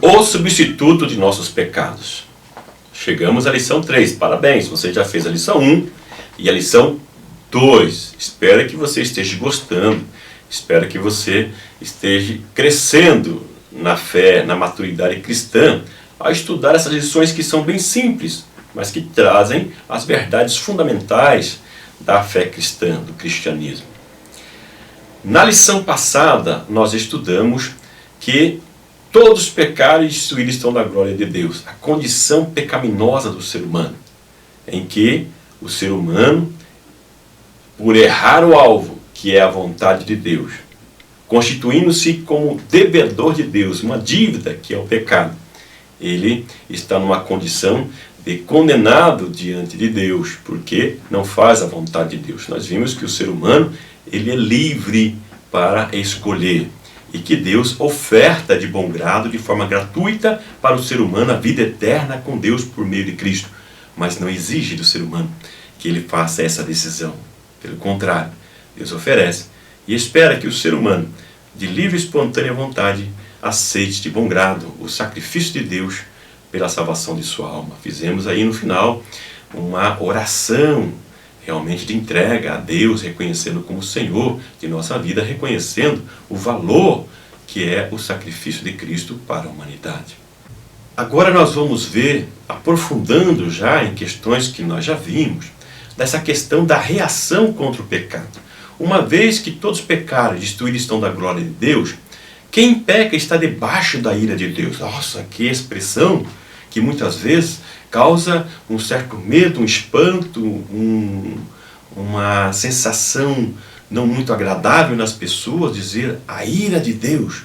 O substituto de nossos pecados. Chegamos à lição 3. Parabéns, você já fez a lição 1 e a lição 2. Espero que você esteja gostando. Espero que você esteja crescendo na fé, na maturidade cristã, ao estudar essas lições que são bem simples, mas que trazem as verdades fundamentais da fé cristã, do cristianismo. Na lição passada, nós estudamos que todos pecaram e destruídos estão da glória de Deus. A condição pecaminosa do ser humano, em que o ser humano, por errar o alvo, que é a vontade de Deus, constituindo-se como devedor de Deus, uma dívida que é o pecado, ele está numa condição de condenado diante de Deus, porque não faz a vontade de Deus. Nós vimos que o ser humano, ele é livre para escolher, e que Deus oferta de bom grado, de forma gratuita, para o ser humano a vida eterna com Deus por meio de Cristo, mas não exige do ser humano que ele faça essa decisão. Pelo contrário, Deus oferece e espera que o ser humano, de livre e espontânea vontade, aceite de bom grado o sacrifício de Deus pela salvação de sua alma. Fizemos aí no final uma oração realmente de entrega a Deus, reconhecendo como Senhor de nossa vida, reconhecendo o valor que é o sacrifício de Cristo para a humanidade. Agora nós vamos ver, aprofundando já em questões que nós já vimos, dessa questão da reação contra o pecado. Uma vez que todos pecaram e destruídos estão da glória de Deus, quem peca está debaixo da ira de Deus. Nossa, que expressão que muitas vezes causa um certo medo, um espanto, uma sensação não muito agradável nas pessoas, dizer a ira de Deus.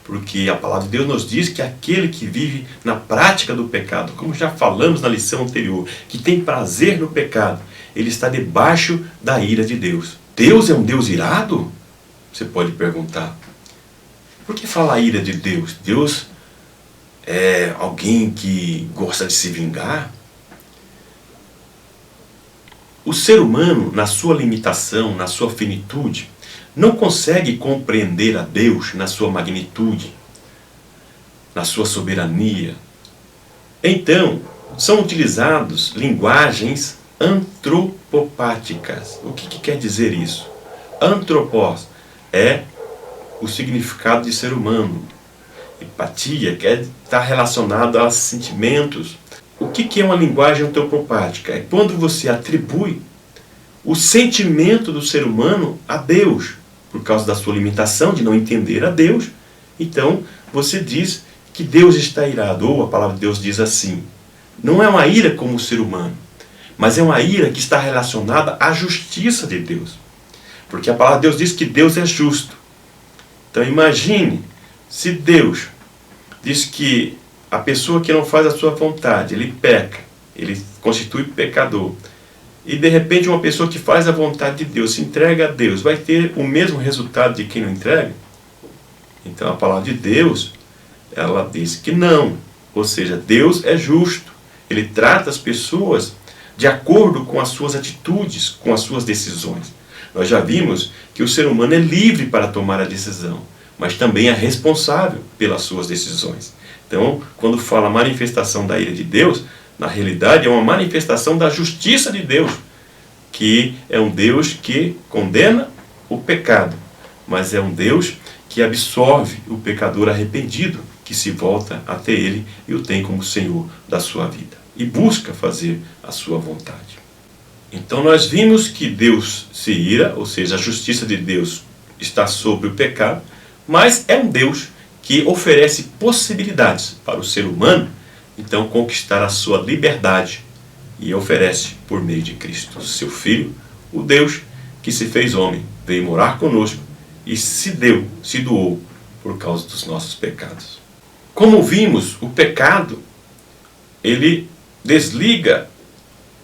Porque a palavra de Deus nos diz que aquele que vive na prática do pecado, como já falamos na lição anterior, que tem prazer no pecado, ele está debaixo da ira de Deus. Deus é um Deus irado? Você pode perguntar. Por que fala a ira de Deus? Deus é alguém que gosta de se vingar? O ser humano, na sua limitação, na sua finitude, não consegue compreender a Deus na sua magnitude, na sua soberania. Então, são utilizados linguagens antropopáticas. O que quer dizer isso? Antropos é o significado de ser humano. Empatia quer estar relacionado a sentimentos. O que é uma linguagem antropopática? É quando você atribui o sentimento do ser humano a Deus, por causa da sua limitação de não entender a Deus. Então, você diz que Deus está irado, ou a palavra de Deus diz assim. Não é uma ira como o ser humano, mas é uma ira que está relacionada à justiça de Deus. Porque a palavra de Deus diz que Deus é justo. Então imagine, se Deus diz que a pessoa que não faz a sua vontade, ele peca, ele constitui pecador, e de repente uma pessoa que faz a vontade de Deus, se entrega a Deus, vai ter o mesmo resultado de quem não entrega? Então a palavra de Deus, ela diz que não. Ou seja, Deus é justo. Ele trata as pessoas de acordo com as suas atitudes, com as suas decisões. Nós já vimos que o ser humano é livre para tomar a decisão, mas também é responsável pelas suas decisões. Então, quando fala manifestação da ira de Deus, na realidade é uma manifestação da justiça de Deus, que é um Deus que condena o pecado, mas é um Deus que absorve o pecador arrependido, que se volta até Ele e o tem como Senhor da sua vida, e busca fazer a sua vontade. Então nós vimos que Deus se ira, ou seja, a justiça de Deus está sobre o pecado, mas é um Deus que oferece possibilidades para o ser humano, então, conquistar a sua liberdade, e oferece por meio de Cristo, seu Filho, o Deus que se fez homem, veio morar conosco e se doou por causa dos nossos pecados. Como vimos, o pecado, ele desliga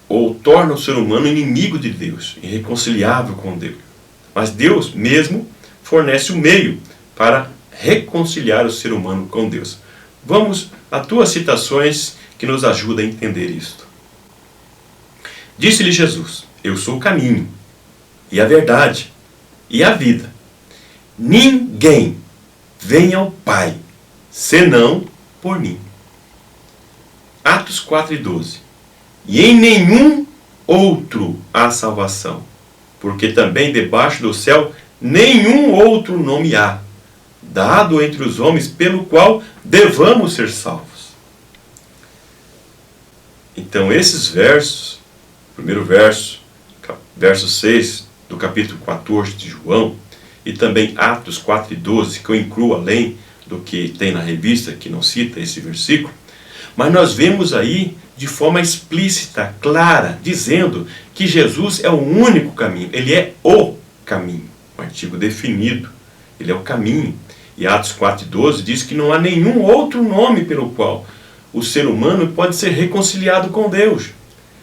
ou torna o ser humano inimigo de Deus, irreconciliável com Deus. Mas Deus mesmo fornece o meio para reconciliar o ser humano com Deus. Vamos a duas citações que nos ajudam a entender isto. Disse-lhe Jesus: eu sou o caminho, e a verdade, e a vida. Ninguém vem ao Pai, senão por mim. Atos 4:12. E em nenhum outro há salvação, porque também debaixo do céu nenhum outro nome há, dado entre os homens, pelo qual devamos ser salvos. Então esses versos, primeiro verso, verso 6 do capítulo 14 de João, e também Atos 4:12, que eu incluo além do que tem na revista, que não cita esse versículo, mas nós vemos aí de forma explícita, clara, dizendo que Jesus é o único caminho, ele é o caminho, um artigo definido, ele é o caminho. E Atos 4:12 diz que não há nenhum outro nome pelo qual o ser humano pode ser reconciliado com Deus.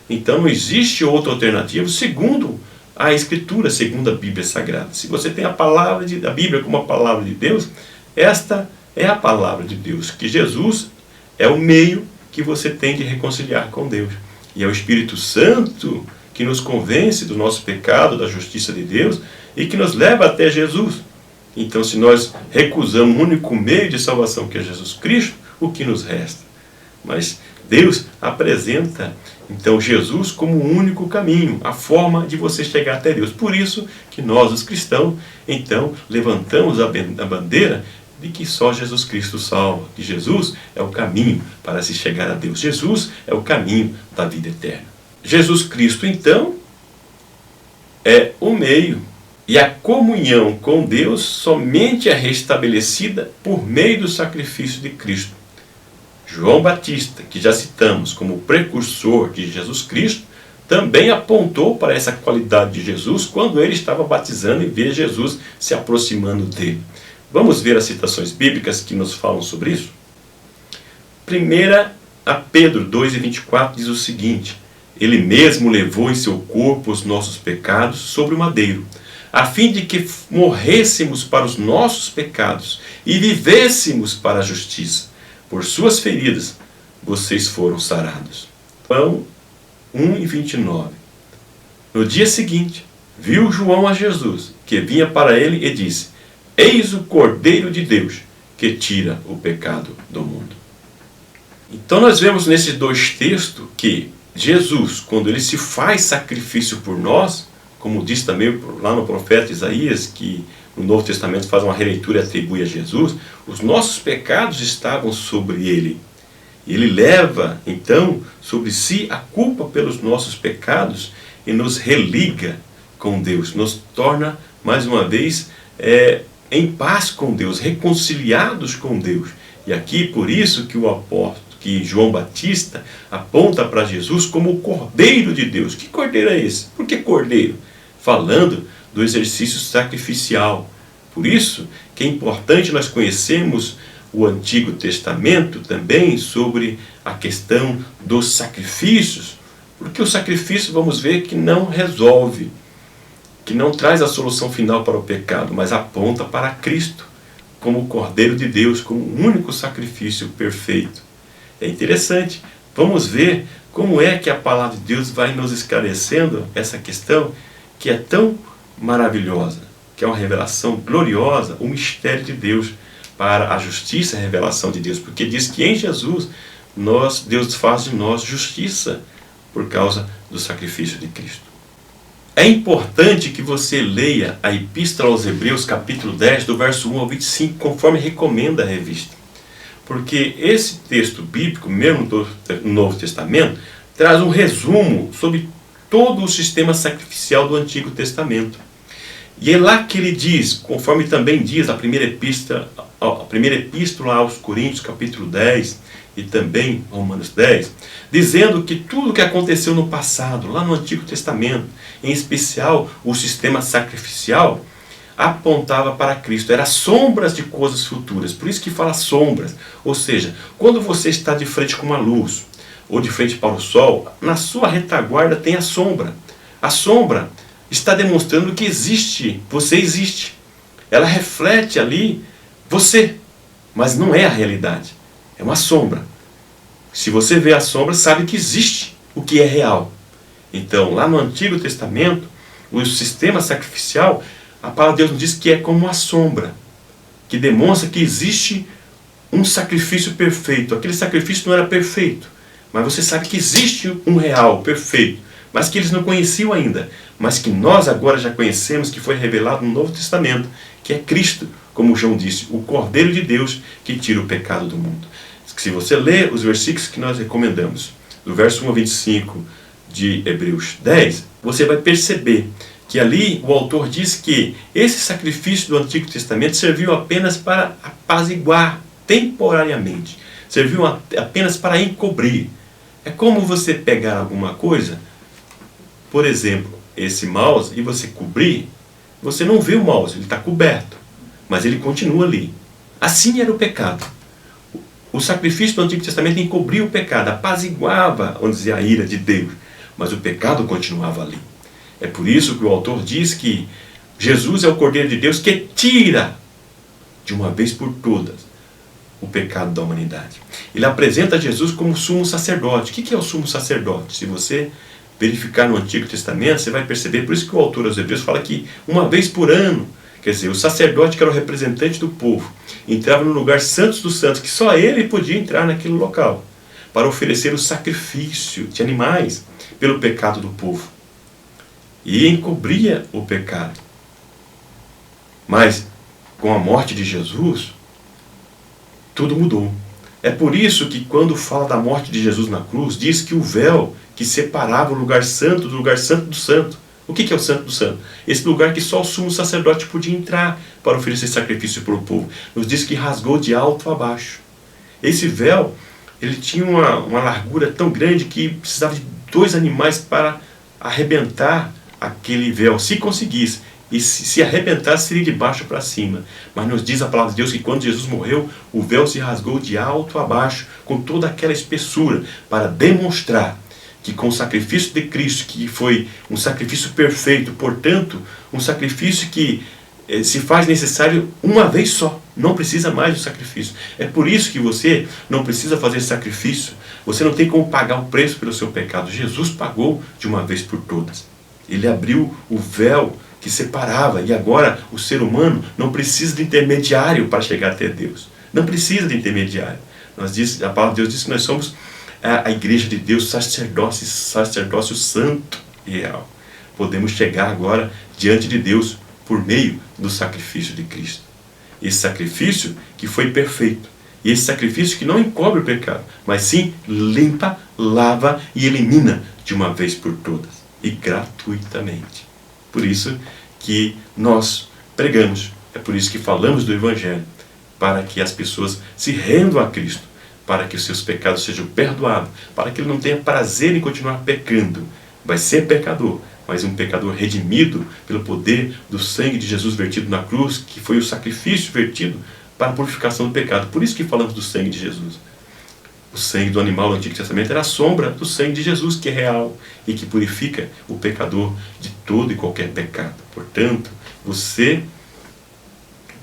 Então não existe outra alternativa segundo a Escritura, segundo a Bíblia Sagrada. Se você tem a Bíblia como a palavra de Deus, esta é a palavra de Deus, que Jesus é o meio que você tem de reconciliar com Deus. E é o Espírito Santo que nos convence do nosso pecado, da justiça de Deus, e que nos leva até Jesus. Então, se nós recusamos o único meio de salvação, que é Jesus Cristo, o que nos resta? Mas Deus apresenta, então, Jesus como o único caminho, a forma de você chegar até Deus. Por isso que nós, os cristãos, então, levantamos a bandeira de que só Jesus Cristo salva, que Jesus é o caminho para se chegar a Deus. Jesus é o caminho da vida eterna. Jesus Cristo, então, é o meio. E a comunhão com Deus somente é restabelecida por meio do sacrifício de Cristo. João Batista, que já citamos como precursor de Jesus Cristo, também apontou para essa qualidade de Jesus quando ele estava batizando e vê Jesus se aproximando dele. Vamos ver as citações bíblicas que nos falam sobre isso? 1 a Pedro 2:24 diz o seguinte: Ele mesmo levou em seu corpo os nossos pecados sobre o madeiro, a fim de que morrêssemos para os nossos pecados e vivêssemos para a justiça. Por suas feridas vocês foram sarados. João 1:29. No dia seguinte, viu João a Jesus, que vinha para ele, e disse: Eis o Cordeiro de Deus, que tira o pecado do mundo. Então nós vemos nesses dois textos que Jesus, quando ele se faz sacrifício por nós, como diz também lá no profeta Isaías, que no Novo Testamento faz uma releitura e atribui a Jesus, os nossos pecados estavam sobre ele. Ele leva, então, sobre si a culpa pelos nossos pecados e nos religa com Deus, nos torna, mais uma vez, em paz com Deus, reconciliados com Deus. E aqui, por isso que o apóstolo, que João Batista aponta para Jesus como o Cordeiro de Deus. Que cordeiro é esse? Por que cordeiro? Falando do exercício sacrificial. Por isso que é importante nós conhecermos o Antigo Testamento também sobre a questão dos sacrifícios, porque o sacrifício, vamos ver, que não resolve, que não traz a solução final para o pecado, mas aponta para Cristo, como o Cordeiro de Deus, como o único sacrifício perfeito. É interessante, vamos ver como é que a palavra de Deus vai nos esclarecendo essa questão que é tão maravilhosa, que é uma revelação gloriosa, o mistério de Deus para a justiça e a revelação de Deus, porque diz que em Jesus, Deus faz de nós justiça por causa do sacrifício de Cristo. É importante que você leia a Epístola aos Hebreus, capítulo 10, do verso 1 ao 25, conforme recomenda a revista. Porque esse texto bíblico, mesmo do Novo Testamento, traz um resumo sobre todo o sistema sacrificial do Antigo Testamento. E é lá que ele diz, conforme também diz a primeira epístola aos Coríntios, capítulo 10, e também Romanos 10, dizendo que tudo o que aconteceu no passado, lá no Antigo Testamento, em especial o sistema sacrificial, apontava para Cristo, era sombras de coisas futuras. Por isso que fala sombras, ou seja, quando você está de frente com uma luz, ou de frente para o sol, na sua retaguarda tem a sombra. A sombra está demonstrando que existe, você existe. Ela reflete ali você, mas não é a realidade. É uma sombra. Se você vê a sombra, sabe que existe o que é real. Então, lá no Antigo Testamento, o sistema sacrificial, a palavra de Deus nos diz que é como uma sombra, que demonstra que existe um sacrifício perfeito. Aquele sacrifício não era perfeito, mas você sabe que existe um real, perfeito, mas que eles não conheciam ainda, mas que nós agora já conhecemos, que foi revelado no Novo Testamento, que é Cristo, como João disse, o Cordeiro de Deus que tira o pecado do mundo. Se você ler os versículos que nós recomendamos, do verso 1 ao 25 de Hebreus 10, você vai perceber que ali o autor diz que esse sacrifício do Antigo Testamento serviu apenas para apaziguar temporariamente, serviu apenas para encobrir. É como você pegar alguma coisa, por exemplo, esse mouse, e você cobrir, você não vê o mouse, ele está coberto, mas ele continua ali. Assim era o pecado. O sacrifício do Antigo Testamento encobria o pecado, apaziguava, vamos dizer, a ira de Deus, mas o pecado continuava ali. É por isso que o autor diz que Jesus é o Cordeiro de Deus que tira, de uma vez por todas, o pecado da humanidade. Ele apresenta Jesus como sumo sacerdote. O que é o sumo sacerdote? Se você verificar no Antigo Testamento, você vai perceber, por isso que o autor aos Hebreus fala que uma vez por ano, quer dizer, o sacerdote, que era o representante do povo, entrava no lugar santos dos santos, que só ele podia entrar naquele local, para oferecer o sacrifício de animais pelo pecado do povo. E encobria o pecado. Mas, com a morte de Jesus, tudo mudou. É por isso que quando fala da morte de Jesus na cruz, diz que o véu que separava o lugar santo do lugar santo do santo. O que é o santo do santo? Esse lugar que só o sumo sacerdote podia entrar para oferecer sacrifício para o povo. Nos diz que rasgou de alto a baixo. Esse véu, ele tinha uma largura tão grande que precisava de 2 animais para arrebentar aquele véu, se conseguisse. E se arrebentasse, seria de baixo para cima. Mas nos diz a palavra de Deus que quando Jesus morreu, o véu se rasgou de alto a baixo, com toda aquela espessura, para demonstrar que com o sacrifício de Cristo, que foi um sacrifício perfeito, portanto, um sacrifício que se faz necessário uma vez só, não precisa mais do sacrifício. É por isso que você não precisa fazer sacrifício, você não tem como pagar o preço pelo seu pecado. Jesus pagou de uma vez por todas. Ele abriu o véu que separava, e agora o ser humano não precisa de intermediário para chegar até Deus. Não precisa de intermediário. A palavra de Deus diz que nós somos a igreja de Deus, sacerdócio santo e real. Podemos chegar agora diante de Deus por meio do sacrifício de Cristo. Esse sacrifício que foi perfeito. E esse sacrifício que não encobre o pecado, mas sim limpa, lava e elimina de uma vez por todas. E gratuitamente. Por isso que nós pregamos, é por isso que falamos do Evangelho, para que as pessoas se rendam a Cristo, para que os seus pecados sejam perdoados, para que ele não tenha prazer em continuar pecando. Vai ser pecador, mas um pecador redimido pelo poder do sangue de Jesus vertido na cruz, que foi o sacrifício vertido para a purificação do pecado. Por isso que falamos do sangue de Jesus. O sangue do animal do Antigo Testamento era a sombra do sangue de Jesus, que é real e que purifica o pecador de todo e qualquer pecado. Portanto, você,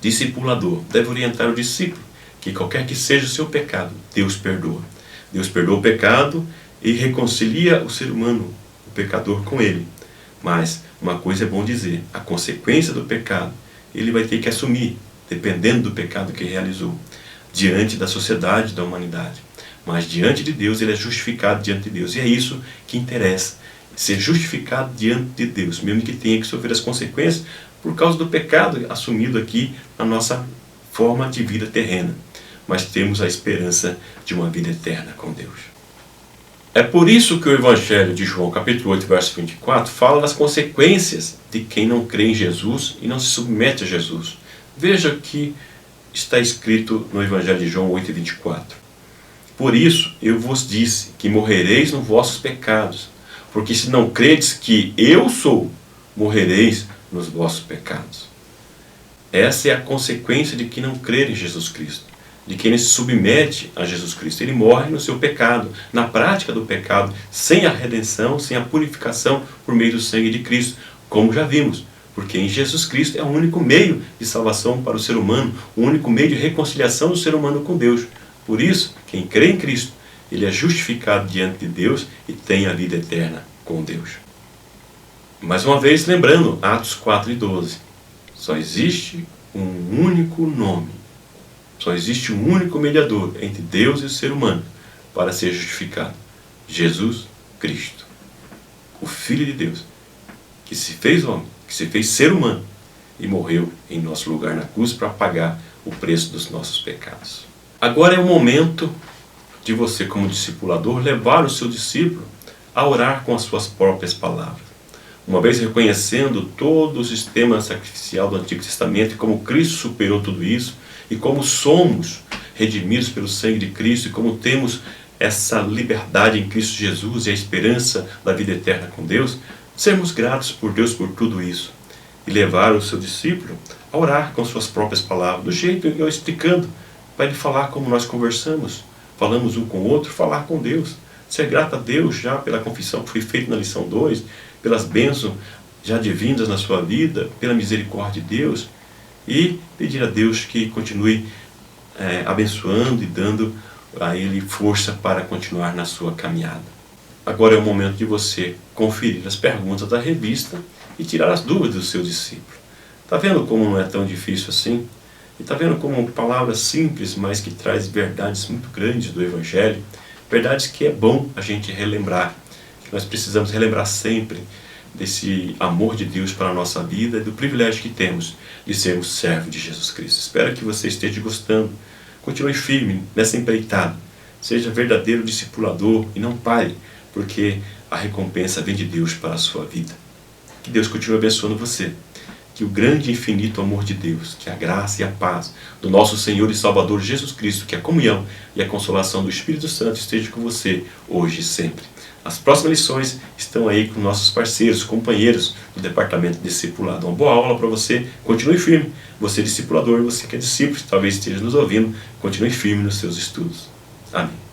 discipulador, deve orientar o discípulo que qualquer que seja o seu pecado, Deus perdoa. Deus perdoa o pecado e reconcilia o ser humano, o pecador, com ele. Mas uma coisa é bom dizer, a consequência do pecado, ele vai ter que assumir, dependendo do pecado que realizou, diante da sociedade, da humanidade. Mas diante de Deus, ele é justificado diante de Deus. E é isso que interessa, ser justificado diante de Deus, mesmo que tenha que sofrer as consequências por causa do pecado assumido aqui na nossa forma de vida terrena. Mas temos a esperança de uma vida eterna com Deus. É por isso que o Evangelho de João, capítulo 8, verso 24, fala das consequências de quem não crê em Jesus e não se submete a Jesus. Veja que está escrito no Evangelho de João 8, 24. Por isso eu vos disse que morrereis nos vossos pecados, porque se não credes que eu sou, morrereis nos vossos pecados. Essa é a consequência de quem não crer em Jesus Cristo, de quem não se submete a Jesus Cristo. Ele morre no seu pecado, na prática do pecado, sem a redenção, sem a purificação por meio do sangue de Cristo, como já vimos. Porque em Jesus Cristo é o único meio de salvação para o ser humano, o único meio de reconciliação do ser humano com Deus. Por isso, quem crê em Cristo, ele é justificado diante de Deus e tem a vida eterna com Deus. Mais uma vez, lembrando, Atos 4 e 12. Só existe um único nome Só existe um único mediador entre Deus e o ser humano para ser justificado: Jesus Cristo, o Filho de Deus, que se fez homem, que se fez ser humano e morreu em nosso lugar na cruz para pagar o preço dos nossos pecados. Agora é o momento de você, como discipulador, levar o seu discípulo a orar com as suas próprias palavras. Uma vez reconhecendo todo o sistema sacrificial do Antigo Testamento e como Cristo superou tudo isso, e como somos redimidos pelo sangue de Cristo, e como temos essa liberdade em Cristo Jesus e a esperança da vida eterna com Deus, sermos gratos por Deus por tudo isso. E levar o seu discípulo a orar com suas próprias palavras, do jeito que eu explicando, para ele falar como nós conversamos, falamos um com o outro, falar com Deus. Ser grato a Deus já pela confissão que foi feita na lição 2, pelas bênçãos já divinas na sua vida, pela misericórdia de Deus, e pedir a Deus que continue abençoando e dando a ele força para continuar na sua caminhada. Agora é o momento de você conferir as perguntas da revista e tirar as dúvidas do seu discípulo. Está vendo como não é tão difícil assim? E está vendo como palavras simples, mas que traz verdades muito grandes do Evangelho, verdades que é bom a gente relembrar, que nós precisamos relembrar sempre desse amor de Deus para a nossa vida e do privilégio que temos de sermos servos de Jesus Cristo. Espero que você esteja gostando. Continue firme nessa empreitada. Seja verdadeiro discipulador e não pare, porque a recompensa vem de Deus para a sua vida. Que Deus continue abençoando você. Que o grande e infinito amor de Deus, que a graça e a paz do nosso Senhor e Salvador Jesus Cristo, que a comunhão e a consolação do Espírito Santo esteja com você hoje e sempre. As próximas lições estão aí com nossos parceiros, companheiros do Departamento de Discipulado. Uma boa aula para você. Continue firme. Você é discipulador, você que é discípulo, talvez esteja nos ouvindo. Continue firme nos seus estudos. Amém.